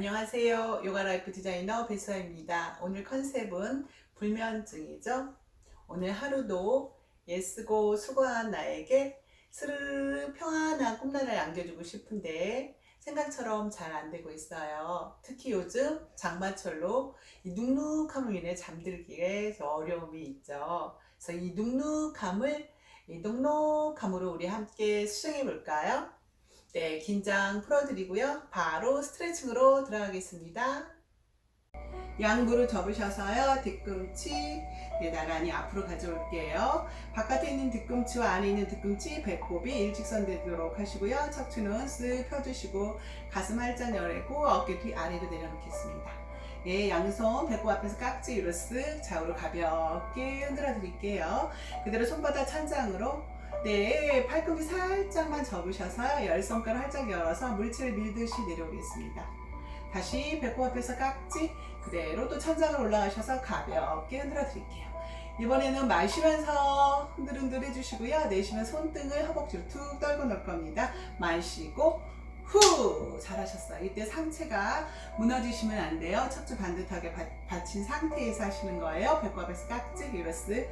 안녕하세요. 요가라이프 디자이너 배수아입니다. 오늘 컨셉은 불면증이죠. 오늘 하루도 애쓰고 수고한 나에게 스르르 평안한 꿈나라를 안겨주고 싶은데 생각처럼 잘 안되고 있어요. 특히 요즘 장마철로 이 눅눅함으로 인해 잠들기에 어려움이 있죠. 그래서 이 눅눅함을 이 눅눅함으로 우리 함께 수정해 볼까요? 네, 긴장 풀어드리고요. 바로 스트레칭으로 들어가겠습니다. 양무릎 접으셔서요. 뒤꿈치 나란히 앞으로 가져올게요. 바깥에 있는 뒤꿈치와 안에 있는 뒤꿈치, 배꼽이 일직선되도록 하시고요. 척추는 쓱 펴주시고 가슴 활짝 열고 어깨 뒤 아래로 내려놓겠습니다. 예, 양손 배꼽 앞에서 깍지 위로 쓱 좌우로 가볍게 흔들어 드릴게요. 그대로 손바닥 천장으로 팔꿈치 살짝만 접으셔서 열 손가락 활짝 열어서 물체를 밀듯이 내려오겠습니다. 다시 배꼽 앞에서 깍지 그대로 또 천장으로 올라가셔서 가볍게 흔들어 드릴게요. 이번에는 마시면서 흔들흔들 해주시고요. 내쉬면 손등을 허벅지로 툭 떨고 넣을 겁니다. 마시고 후! 잘하셨어요. 이때 상체가 무너지시면 안 돼요. 척추 반듯하게 받친 상태에서 하시는 거예요. 배꼽 앞에서 깍지 위로 쓱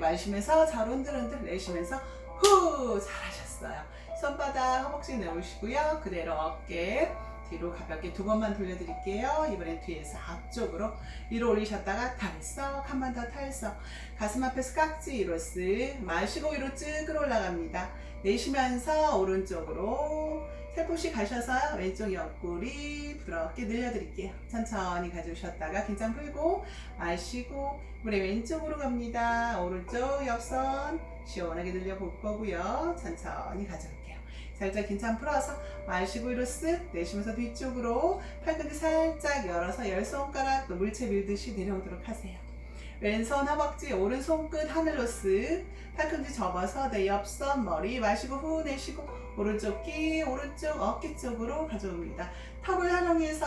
마시면서 잘 흔들흔들 내쉬면서 후! 잘하셨어요. 손바닥 허벅지 내오시고요. 그대로 어깨 뒤로 가볍게 두 번만 돌려드릴게요. 이번엔 뒤에서 앞쪽으로 위로 올리셨다가 탈석, 한 번 더 탈석. 가슴 앞에서 깍지 위로 쓱 마시고 위로 쭉 끌어올라갑니다. 내쉬면서 오른쪽으로 살포시 가셔서 왼쪽 옆구리 부드럽게 늘려드릴게요. 천천히 가져오셨다가 긴장 풀고 마시고 이번에 왼쪽으로 갑니다. 오른쪽 옆선 시원하게 늘려볼 거고요. 천천히 가져올게요. 살짝 긴장 풀어서 마시고 위로 쓱 내쉬면서 뒤쪽으로 팔꿈치 살짝 열어서 열 손가락 또 물체 밀듯이 내려오도록 하세요. 왼손 허벅지 오른손 끝 하늘로 쓱 팔꿈치 접어서 내 옆선 머리 마시고 후 내쉬고 오른쪽 귀 오른쪽 어깨 쪽으로 가져옵니다. 턱을 활용해서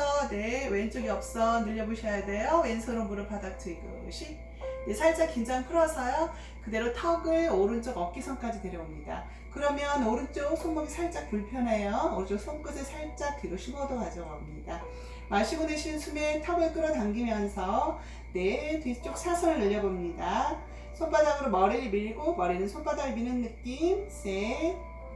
왼쪽 옆선 늘려보셔야 돼요. 왼손으로 무릎 바닥 뒤긋이 살짝 긴장 풀어서요. 그대로 턱을 오른쪽 어깨선까지 데려옵니다. 그러면 오른쪽 손목이 살짝 불편해요. 오른쪽 손끝을 살짝 뒤로 15도 가져옵니다. 마시고 내쉬는 숨에 턱을 끌어당기면서 뒤쪽 사선을 늘려봅니다. 손바닥으로 머리를 밀고 머리는 손바닥을 미는 느낌. 셋,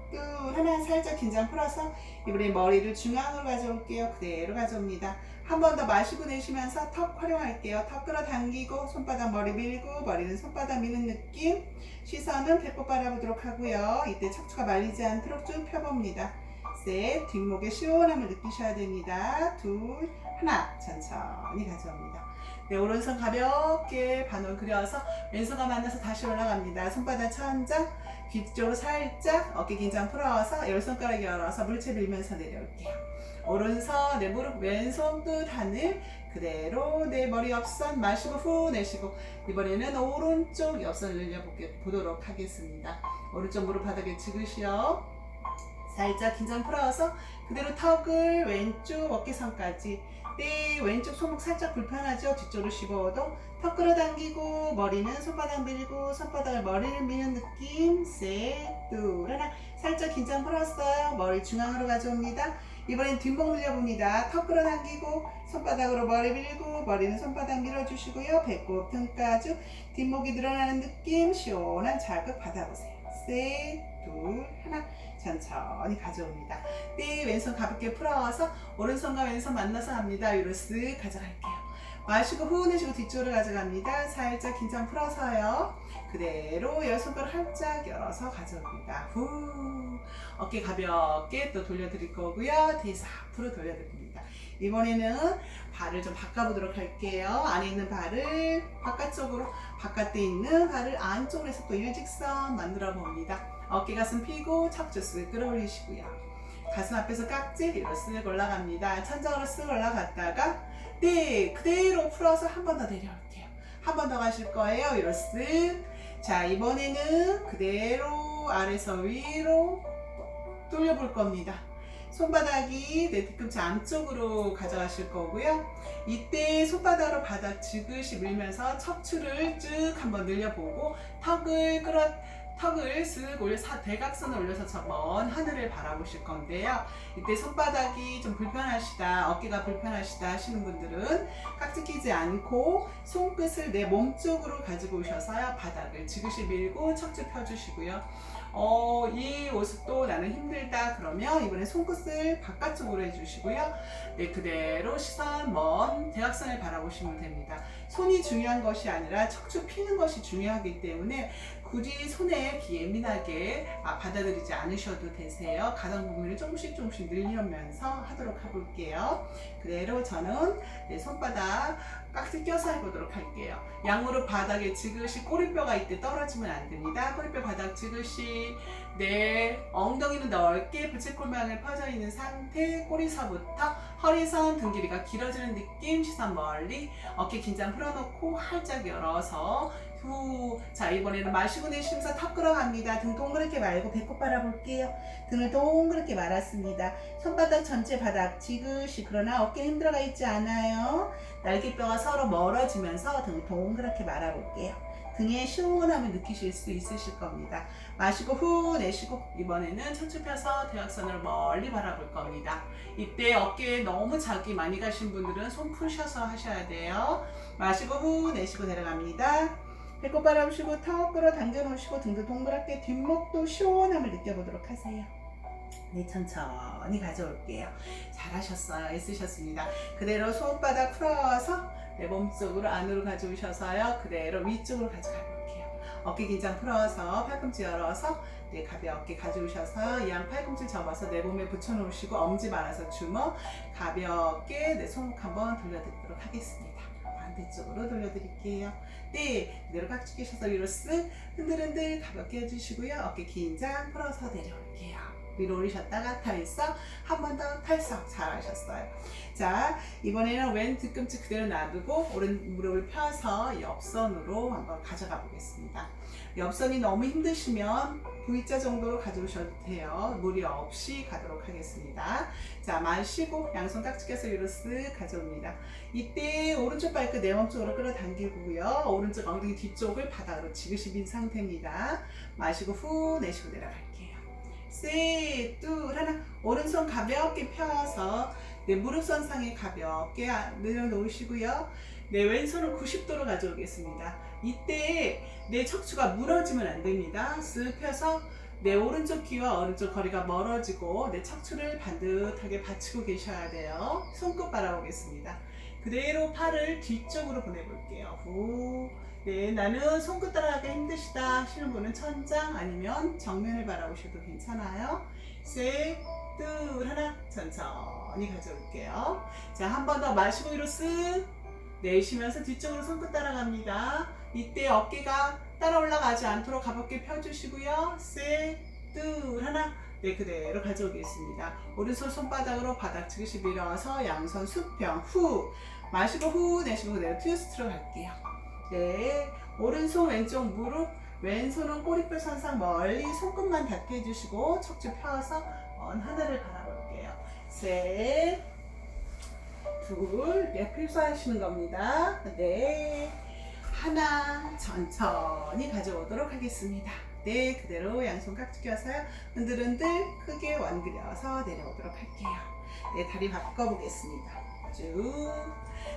둘, 하나 살짝 긴장 풀어서 이번에 머리를 중앙으로 가져올게요. 그대로 가져옵니다. 한 번 더 마시고 내쉬면서 턱 활용할게요. 턱 끌어당기고 손바닥 머리 밀고 머리는 손바닥 미는 느낌. 시선은 배꼽 바라보도록 하고요. 이때 척추가 말리지 않도록 쭉 펴봅니다. 셋, 뒷목의 시원함을 느끼셔야 됩니다. 둘, 하나, 천천히 가져옵니다. 오른손 가볍게 반원 그려서 왼손과 만나서 다시 올라갑니다. 손바닥 천장, 뒤쪽으로 살짝 어깨 긴장 풀어서 열 손가락 열어서 물체 밀면서 내려올게요. 오른손 무릎 왼손 끝 하늘 그대로 머리 옆선 마시고 후 내쉬고 이번에는 오른쪽 옆선을 늘려보도록 하겠습니다. 오른쪽 무릎 바닥에 지그시요. 살짝 긴장 풀어서 그대로 턱을 왼쪽 어깨선까지 왼쪽 손목 살짝 불편하죠? 뒤쪽으로 15도 턱 끌어당기고 머리는 손바닥 밀고 손바닥을 머리를 미는 느낌. 셋, 둘, 하나 살짝 긴장 풀었어요. 머리 중앙으로 가져옵니다. 이번엔 뒷목 늘려봅니다. 턱 끌어당기고 손바닥으로 머리 밀고 머리는 손바닥 밀어주시고요. 배꼽 등가죽 뒷목이 늘어나는 느낌. 시원한 자극 받아보세요. 셋, 둘, 하나 천천히 가져옵니다. 왼손 가볍게 풀어서 오른손과 왼손 만나서 합니다. 위로 쓱 가져갈게요. 마시고 후 내쉬고 뒤쪽으로 가져갑니다. 살짝 긴장 풀어서요. 그대로 열 손가락 활짝 열어서 가져옵니다. 후 어깨 가볍게 또 돌려드릴 거고요. 뒤에서 앞으로 돌려드립니다. 이번에는 발을 좀 바꿔보도록 할게요. 안에 있는 발을 바깥쪽으로 바깥에 있는 발을 안쪽으로 해서 또 일직선 만들어 봅니다. 어깨 가슴 펴고 척추 쓱 끌어올리시고요. 가슴 앞에서 깍지 위로 쓱 올라갑니다. 천장으로 쓱 올라갔다가 그대로 풀어서 한 번 더 내려올게요. 한 번 더 가실 거예요. 위로 쓱. 자, 이번에는 그대로 아래서 위로 돌려볼 겁니다. 손바닥이 뒤꿈치 안쪽으로 가져가실 거고요. 이때 손바닥으로 바닥 지그시 밀면서 척추를 쭉 한번 늘려보고 턱을 쓱 올려서 대각선을 올려서 저 먼 하늘을 바라보실 건데요. 이때 손바닥이 좀 불편하시다, 어깨가 불편하시다 하시는 분들은 깍지 끼지 않고 손끝을 내 몸 쪽으로 가지고 오셔서요. 바닥을 지그시 밀고 척추 펴주시고요. 이 모습도 나는 힘들다 그러면 이번에 손끝을 바깥쪽으로 해주시고요. 네, 그대로 시선 먼 대각선을 바라보시면 됩니다. 손이 중요한 것이 아니라 척추 피는 것이 중요하기 때문에 굳이 손에 예민하게 받아들이지 않으셔도 되세요. 가동 범위를 조금씩 늘리면서 하도록 해볼게요. 그대로 저는 내 손바닥 깍지 껴서 해보도록 할게요. 양무릎 바닥에 지그시 꼬리뼈가 이때 떨어지면 안 됩니다. 꼬리뼈 바닥 지그시 내 엉덩이는 넓게 부채꼴망을 펴져 있는 상태, 꼬리서부터 허리선 등 길이가 길어지는 느낌, 시선 멀리, 어깨 긴장 풀어놓고 활짝 열어서 후. 자, 이번에는 마시고 내쉬면서 턱 끌어갑니다. 등 동그랗게 말고 배꼽 바라볼게요. 등을 동그랗게 말았습니다. 손바닥 전체 바닥 지그시, 그러나 어깨 힘들어가 있지 않아요. 날개뼈가 서로 멀어지면서 등을 동그랗게 말아볼게요. 등의 시원함을 느끼실 수 있으실 겁니다. 마시고 후 내쉬고 이번에는 척추 펴서 대각선을 멀리 바라볼 겁니다. 이때 어깨에 너무 자기 많이 가신 분들은 손 푸셔서 하셔야 돼요. 마시고 후 내쉬고 내려갑니다. 배꼽 바라보시고 턱 끌어 당겨 놓으시고 등도 동그랗게, 뒷목도 시원함을 느껴보도록 하세요. 네, 천천히 가져올게요. 잘하셨어요. 애쓰셨습니다. 그대로 손바닥 풀어서 내 몸쪽으로 안으로 가져오셔서요. 그대로 위쪽으로 가져가 볼게요. 어깨 긴장 풀어서 팔꿈치 열어서 네, 가볍게 가져오셔서 이양 팔꿈치 접어서 내 몸에 붙여놓으시고 엄지 말아서 주먹 가볍게 내 손목 한번 돌려드리도록 하겠습니다. 반대쪽으로 돌려드릴게요. 네, 그대로 깍지 끼셔서 위로 쓱 흔들흔들 가볍게 해주시고요. 어깨 긴장 풀어서 내려올게요. 위로 올리셨다가 탈석, 한 번 더 탈석. 잘하셨어요. 자, 이번에는 왼 뒤꿈치 그대로 놔두고 오른 무릎을 펴서 옆선으로 한번 가져가 보겠습니다. 옆선이 너무 힘드시면 V자 정도로 가져오셔도 돼요. 무리 없이 가도록 하겠습니다. 자, 마시고 양손 깍지 껴서 위로 쓱 가져옵니다. 이때 오른쪽 발끝 내 몸쪽으로 끌어당기고요. 오른쪽 엉덩이 뒤쪽을 바닥으로 지그시 민 상태입니다. 마시고 후 내쉬고 내려갈게요. 셋, 둘, 하나. 오른손 가볍게 펴서 내 무릎선상에 가볍게 내려놓으시고요. 내 왼손을 90도로 가져오겠습니다. 이때 내 척추가 무너지면 안 됩니다. 쓱 펴서 내 오른쪽 귀와 오른쪽 거리가 멀어지고 내 척추를 반듯하게 받치고 계셔야 돼요. 손끝 바라보겠습니다. 그대로 팔을 뒤쪽으로 보내볼게요. 후. 네, 나는 손끝 따라가기 힘드시다 하시는 분은 천장 아니면 정면을 바라보셔도 괜찮아요. 셋, 둘, 하나. 천천히 가져올게요. 자, 한 번 더 마시고 위로 쓱 내쉬면서 뒤쪽으로 손끝 따라갑니다. 이때 어깨가 따라 올라가지 않도록 가볍게 펴주시고요. 셋, 둘, 하나. 네, 그대로 가져오겠습니다. 오른손 손바닥으로 바닥 지그시 밀어서 양손 수평 후. 마시고 후 내쉬고 그대로 트위스트로 갈게요. 네, 오른손 왼쪽 무릎, 왼손은 꼬리뼈 선상 멀리 손끝만 닿게 해주시고 척추 펴서 먼 하늘을 바라볼게요. 셋, 둘, 네, 필수하시는 겁니다. 네, 하나. 천천히 가져오도록 하겠습니다. 네, 그대로 양손 깍지 껴서요. 흔들흔들 크게 원그려서 내려오도록 할게요. 네, 다리 바꿔보겠습니다. 쭉.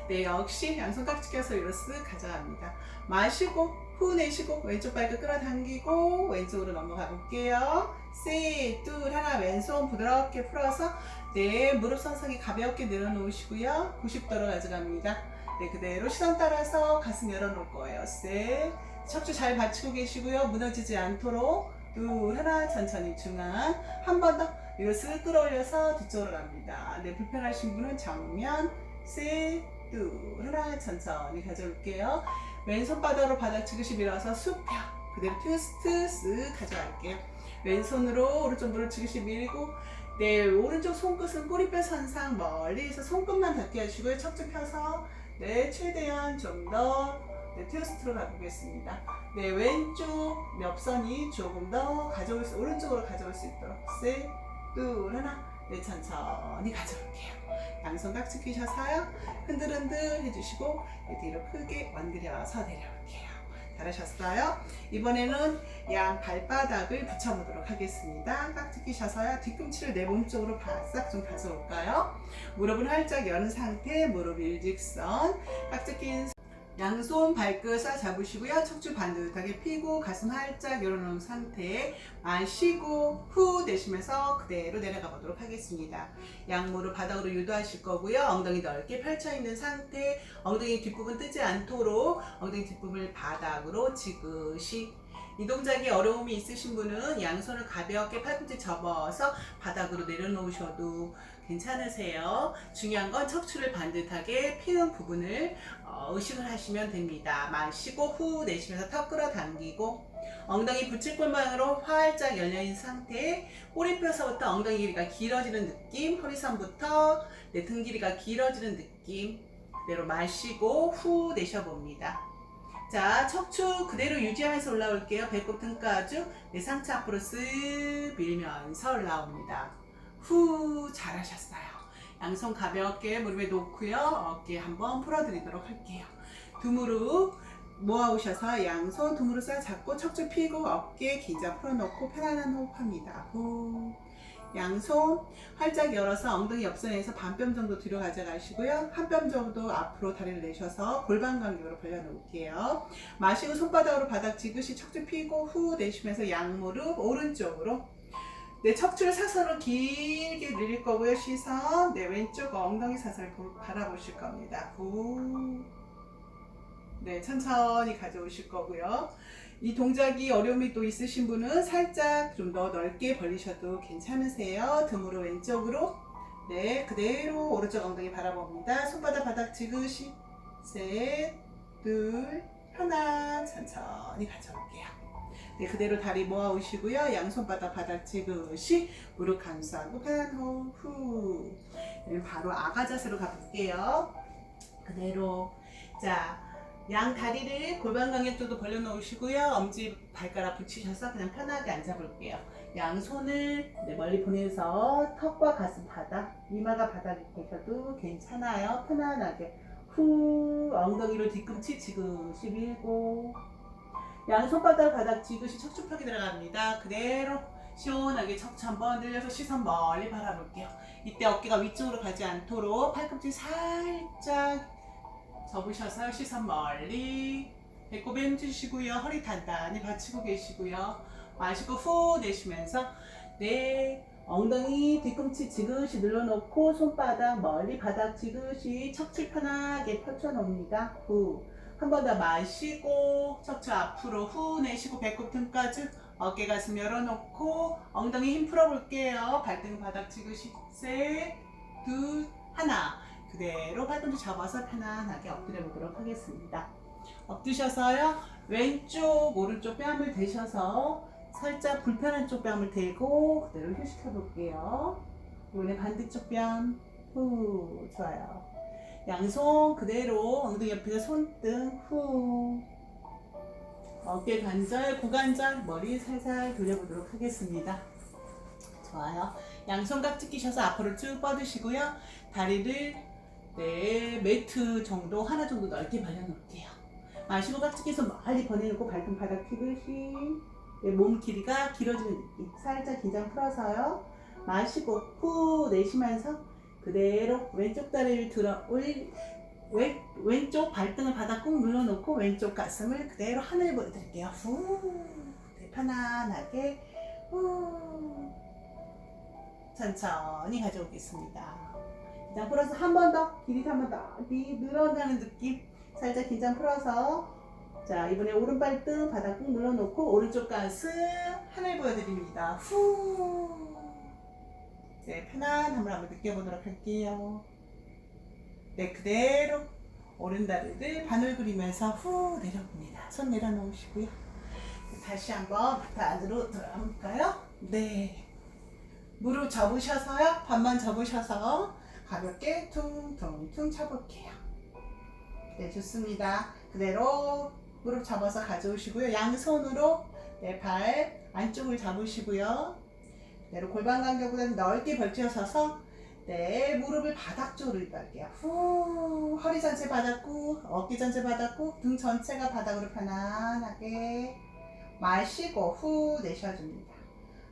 네, 역시 양손 깍지 껴서 위로 쓱 가져갑니다. 마시고 후 내쉬고 왼쪽 발끝 끌어당기고 왼쪽으로 넘어가 볼게요. 셋, 둘, 하나. 왼손 부드럽게 풀어서 네, 무릎 선상에 가볍게 내려놓으시고요. 90도로 가져갑니다. 네, 그대로 시선 따라서 가슴 열어놓을 거예요. 셋, 척추 잘 받치고 계시고요. 무너지지 않도록. 둘, 하나. 천천히 중앙. 한 번 더 위로 쓱 끌어올려서 뒤쪽으로 갑니다. 네, 불편하신 분은 정면. 셋, 둘, 하나. 천천히 가져올게요. 왼손 바닥으로 바닥 지그시 밀어서 수평. 그대로 트위스트 쓱 가져갈게요. 왼손으로 오른쪽 무릎 지그시 밀고 네, 오른쪽 손끝은 꼬리뼈 선상 멀리서 손끝만 닿게 하시고요. 척추 펴서 네, 최대한 좀 더 네, 트위스트로 가보겠습니다. 네, 왼쪽 옆선이 조금 더 가져올 수, 오른쪽으로 가져올 수 있도록. 셋, 둘, 하나. 네, 천천히 가져올게요. 양손 깍지 끼셔서요. 흔들흔들 해주시고 네, 뒤로 크게 원그려서 내려올게요. 잘하셨어요. 이번에는 양 발바닥을 붙여보도록 하겠습니다. 깍지 끼셔서요. 뒤꿈치를 내 몸쪽으로 바싹 좀 가져올까요? 무릎을 활짝 여는 상태, 무릎 일직선, 깍지 낀 양손 발끝을 잡으시고요. 척추 반듯하게 펴고 가슴 활짝 열어놓은 상태에 마시고 후 내쉬면서 그대로 내려가 보도록 하겠습니다. 양무릎 바닥으로 유도하실 거고요. 엉덩이 넓게 펼쳐있는 상태, 엉덩이 뒷부분 뜨지 않도록 엉덩이 뒷부분을 바닥으로 지그시. 이 동작이 어려움이 있으신 분은 양손을 가볍게 팔꿈치 접어서 바닥으로 내려놓으셔도 괜찮으세요. 중요한 건 척추를 반듯하게 피는 부분을 의식을 하시면 됩니다. 마시고 후 내쉬면서 턱 끌어당기고 엉덩이 붙일골 모양으로 활짝 열려있는 상태에 꼬리뼈서부터 엉덩이 길이가 길어지는 느낌, 허리선부터 내 등 길이가 길어지는 느낌, 그대로 마시고 후 내쉬어봅니다. 자, 척추 그대로 유지하면서 올라올게요. 배꼽 등가죽, 내 상체 앞으로 쓱 밀면서 올라옵니다. 후, 잘하셨어요. 양손 가볍게 무릎에 놓고요. 어깨 한번 풀어드리도록 할게요. 두 무릎 모아오셔서 양손 두 무릎 싹 잡고 척추 펴고 어깨 긴장 풀어놓고 편안한 호흡합니다. 후. 양손 활짝 열어서 엉덩이 옆선에서 반뼘 정도 뒤로 가져가시고요. 한 뼘 정도 앞으로 다리를 내셔서 골반 간격으로 벌려놓을게요. 마시고 손바닥으로 바닥 지그시 척추 펴고 후 내쉬면서 양무릎 오른쪽으로 내 척추를 사선으로 길게 늘릴 거고요. 시선 내 왼쪽 엉덩이 사선을 바라보실 겁니다. 후. 네, 천천히 가져오실 거고요. 이 동작이 어려움이 또 있으신 분은 살짝 좀 더 넓게 벌리셔도 괜찮으세요. 등으로 왼쪽으로. 네, 그대로 오른쪽 엉덩이 바라봅니다. 손바닥 바닥 지그시. 셋, 둘, 하나. 천천히 가져올게요. 네, 그대로 다리 모아오시고요. 양손바닥 바닥 지그시. 무릎 감싸고 편한 호흡. 후. 바로 아가 자세로 가볼게요. 그대로. 자. 양 다리를 골반 간격 정도 벌려놓으시고요. 엄지 발가락 붙이셔서 그냥 편하게 앉아볼게요. 양손을 멀리 보내서 턱과 가슴 바닥, 이마가 바닥에 계셔도 괜찮아요. 편안하게 후 엉덩이로 뒤꿈치 지그시 밀고 양손바닥 바닥 지그시 척추 펴기 들어갑니다. 그대로 시원하게 척추 한번 늘려서 시선 멀리 바라볼게요. 이때 어깨가 위쪽으로 가지 않도록 팔꿈치 살짝 접으셔서 시선 멀리 배꼽에 힘주시고요. 허리 단단히 받치고 계시고요. 마시고 후 내쉬면서 내 엉덩이 뒤꿈치 지그시 늘려놓고 손바닥 멀리 바닥 지그시 척추 편하게 펼쳐놓습니다. 후. 한 번 더 마시고 척추 앞으로 후 내쉬고 배꼽 등까지 어깨 가슴 열어놓고 엉덩이 힘 풀어볼게요. 발등 바닥 지그시 셋, 둘, 하나. 그대로 팔꿈치 접어서 편안하게 엎드려 보도록 하겠습니다. 엎드셔서요. 왼쪽 오른쪽 뺨을 대셔서 살짝 불편한 쪽 뺨을 대고 그대로 휴식해 볼게요. 이번에 반대쪽 뺨. 후. 좋아요. 양손 그대로 엉덩이 옆에서 손등. 후. 어깨 관절, 고관절, 머리 살살 돌려보도록 하겠습니다. 좋아요. 양손 깍지 끼셔서 앞으로 쭉 뻗으시고요. 다리를 네, 매트 정도 하나 정도 넓게 벌려놓을게요. 마시고 깍지 끼서 멀리 보내놓고 발등 바닥 피듯이 네, 몸 길이가 길어지는 느낌. 살짝 긴장 풀어서요. 마시고 후 내쉬면서 그대로 왼쪽 다리를 들어 왼쪽 발등을 바닥 꾹 눌러놓고 왼쪽 가슴을 그대로 하늘 보여드릴게요. 후. 네, 편안하게 후. 천천히 가져오겠습니다. 긴장 풀어서 한 번 더 길이 한 번 더 늘어나는 느낌. 살짝 긴장 풀어서 자 이번에 오른발등 바닥 꾹 눌러놓고 오른쪽 가슴 하늘 보여드립니다. 후. 네, 편안함을 한번 느껴보도록 할게요. 네, 그대로 오른다리를 바늘 그리면서 후 내려봅니다. 손 내려놓으시고요. 다시 한번 부터 안으로 들어볼까요? 네. 무릎 접으셔서요. 반만 접으셔서 가볍게 퉁퉁퉁 쳐볼게요. 네, 좋습니다. 그대로 무릎 접어서 가져오시고요. 양손으로 네, 발 안쪽을 잡으시고요. 그대로 골반 간격보다 넓게 벌쳐서서 네, 무릎을 바닥 쪽으로 이발게요. 후, 허리 전체 바닥 꾹, 어깨 전체 바닥 꾹, 등 전체가 바닥으로 편안하게 마시고 후 내쉬어줍니다.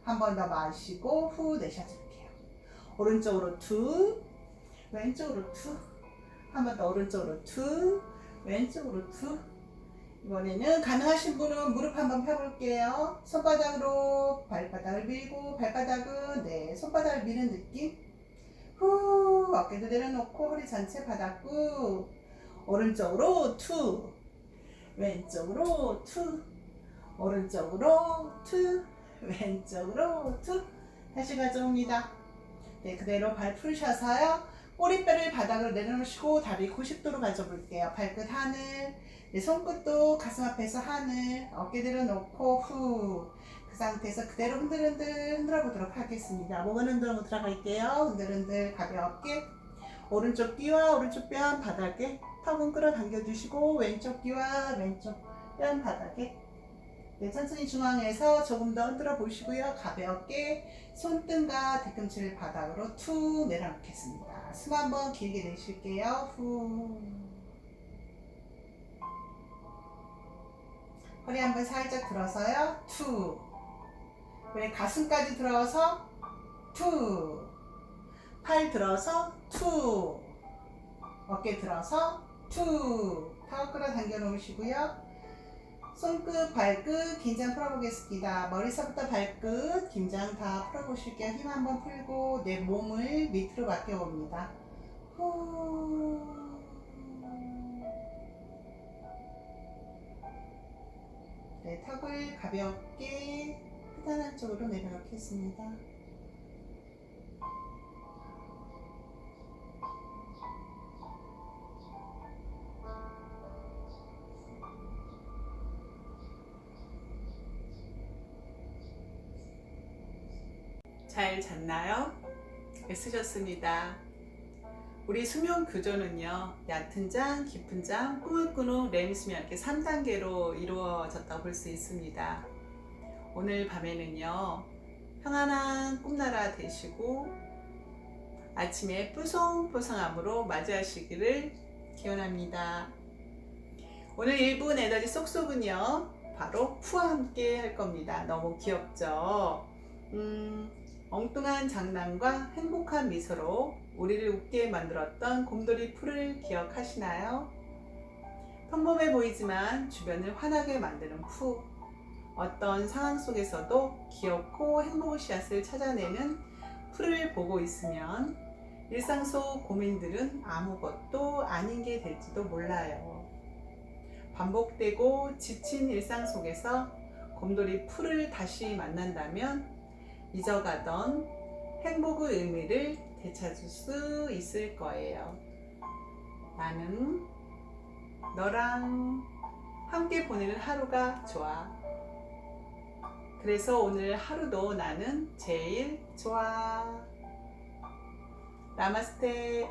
한 번 더 마시고 후 내쉬어줄게요. 오른쪽으로 투, 왼쪽으로 투, 한 번 더 오른쪽으로 투, 왼쪽으로 투. 이번에는 가능하신 분은 무릎 한번 펴볼게요. 손바닥으로 발바닥을 밀고 발바닥은 네 손바닥을 미는 느낌. 후 어깨도 내려놓고 허리 전체 바닥 꾹. 오른쪽으로 투, 왼쪽으로 투, 오른쪽으로 투, 왼쪽으로 투. 다시 가져옵니다. 네, 그대로 발 풀셔서요. 꼬리뼈를 바닥으로 내려놓으시고 다리 90도로 가져볼게요. 발끝 하늘, 네, 손끝도 가슴 앞에서 하늘, 어깨 들어놓고 후. 그 상태에서 그대로 흔들흔들 흔들어 보도록 하겠습니다. 목은 흔들어 들어갈게요. 흔들흔들 가볍게. 오른쪽 귀와 오른쪽 뺨 바닥에 턱은 끌어당겨 주시고 왼쪽 귀와 왼쪽 뺨 바닥에. 네, 천천히 중앙에서 조금 더 흔들어 보시고요. 가볍게 손등과 뒤꿈치를 바닥으로 툭 내려놓겠습니다. 숨 한번 길게 내쉴게요. 후. 허리 한번 살짝 들어서요. 툭. 왜 가슴까지 들어서 툭. 팔 들어서 툭. 어깨 들어서 툭. 턱 끌어당겨 놓으시고요. 손끝, 발끝 긴장 풀어보겠습니다. 머리서부터 발끝 긴장 다 풀어보실게요. 힘 한번 풀고 내 몸을 밑으로 맡겨봅니다. 후. 네, 턱을 가볍게 편안한 쪽으로 내려놓겠습니다. 잘 잤나요? 애쓰셨습니다. 우리 수면 구조는요, 얕은 잠, 깊은 잠, 꿈을 꾸는 렘 수면 이렇게 3단계로 이루어졌다고 볼 수 있습니다. 오늘 밤에는요, 평안한 꿈나라 되시고 아침에 뽀송뽀송함으로 맞이하시기를 기원합니다. 오늘 1분 에너지 쏙쏙은요, 바로 푸와 함께 할 겁니다. 너무 귀엽죠? 엉뚱한 장난과 행복한 미소로 우리를 웃게 만들었던 곰돌이 푸를 기억하시나요? 평범해 보이지만 주변을 환하게 만드는 푸. 어떤 상황 속에서도 귀엽고 행복의 씨앗을 찾아내는 푸를 보고 있으면 일상 속 고민들은 아무것도 아닌 게 될지도 몰라요. 반복되고 지친 일상 속에서 곰돌이 푸를 다시 만난다면 잊어가던 행복의 의미를 되찾을 수 있을 거예요. 나는 너랑 함께 보내는 하루가 좋아. 그래서 오늘 하루도 나는 제일 좋아. 나마스테.